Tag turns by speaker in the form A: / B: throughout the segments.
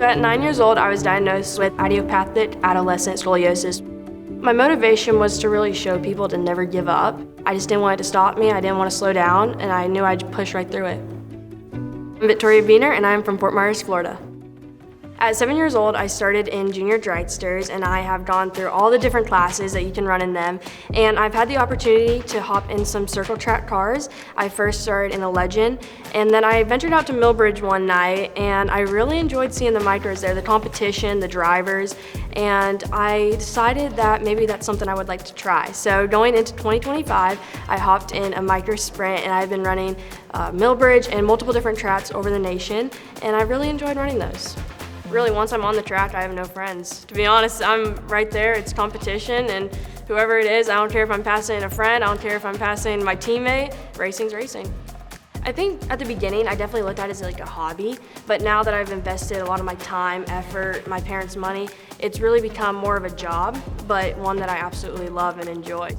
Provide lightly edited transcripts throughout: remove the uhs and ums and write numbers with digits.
A: At 9 years old, I was diagnosed with idiopathic adolescent scoliosis. My motivation was to really show people to never give up. I just didn't want it to stop me, I didn't want to slow down, and I knew I'd push right through it. I'm Victoria Wiener, and I'm from Fort Myers, Florida. At 7 years old, I started in junior dragsters, and I have gone through all the different classes that you can run in them. And I've had the opportunity to hop in some circle track cars. I first started in a Legend, and then I ventured out to Millbridge one night, and I really enjoyed seeing the micros there, the competition, the drivers, and I decided that maybe that's something I would like to try. So going into 2025, I hopped in a micro sprint, and I've been running Millbridge and multiple different tracks over the nation, and I really enjoyed running those. Really, once I'm on the track, I have no friends. To be honest, I'm right there, it's competition, and whoever it is, I don't care if I'm passing a friend, I don't care if I'm passing my teammate, racing's racing. I think at the beginning, I definitely looked at it as like a hobby, but now that I've invested a lot of my time, effort, my parents' money, it's really become more of a job, but one that I absolutely love and enjoy.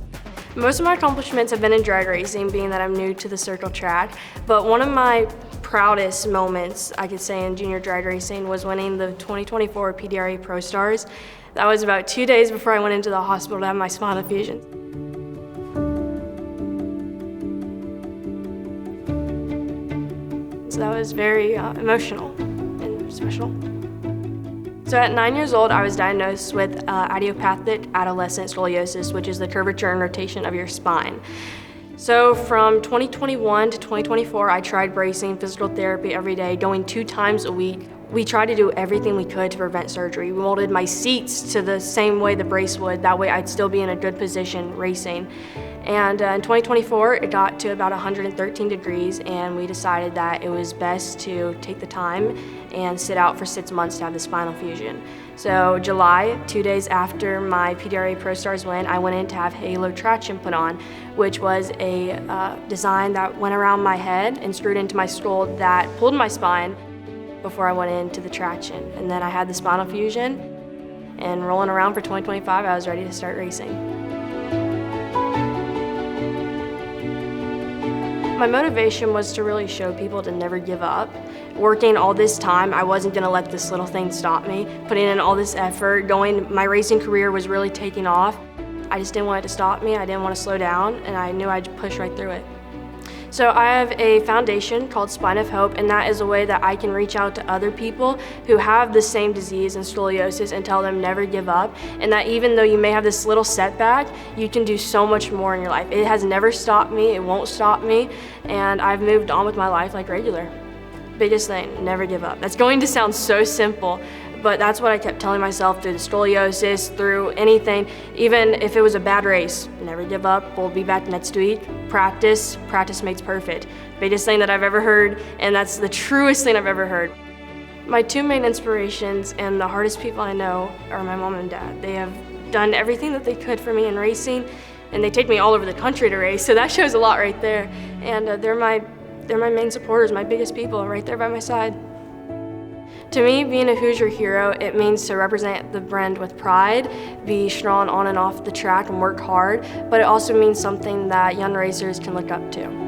A: Most of my accomplishments have been in drag racing, being that I'm new to the circle track, but one of my proudest moments, I could say, in junior drag racing was winning the 2024 PDRA Pro Stars. That was about 2 days before I went into the hospital to have my spinal fusion. So that was very emotional and special. So at 9 years old, I was diagnosed with idiopathic adolescent scoliosis, which is the curvature and rotation of your spine. So from 2021 to 2024, I tried bracing, physical therapy every day, going 2 times a week. We tried to do everything we could to prevent surgery. We molded my seats to the same way the brace would. That way I'd still be in a good position racing. And in 2024, it got to about 113 degrees, and we decided that it was best to take the time and sit out for 6 months to have the spinal fusion. So July, 2 days after my PDRA Pro Stars win, I went in to have halo traction put on, which was a design that went around my head and screwed into my skull that pulled my spine before I went into the traction. And then I had the spinal fusion, and rolling around for 2025, I was ready to start racing. My motivation was to really show people to never give up. Working all this time, I wasn't gonna let this little thing stop me. Putting in all this effort, my racing career was really taking off. I just didn't want it to stop me, I didn't want to slow down, and I knew I'd push right through it. So I have a foundation called Spine of Hope, and that is a way that I can reach out to other people who have the same disease and scoliosis and tell them never give up, and that even though you may have this little setback, you can do so much more in your life. It has never stopped me, it won't stop me, and I've moved on with my life like regular. Biggest thing, never give up. That's going to sound so simple, but that's what I kept telling myself through the scoliosis, through anything. Even if it was a bad race, never give up, we'll be back next week. Practice makes perfect. Biggest thing that I've ever heard, and that's the truest thing I've ever heard. My 2 main inspirations and the hardest people I know are my mom and dad. They have done everything that they could for me in racing, and they take me all over the country to race, so that shows a lot right there. And they're my main supporters, my biggest people, right there by my side. To me, being a Hoosier hero, it means to represent the brand with pride, be strong on and off the track and work hard, but it also means something that young racers can look up to.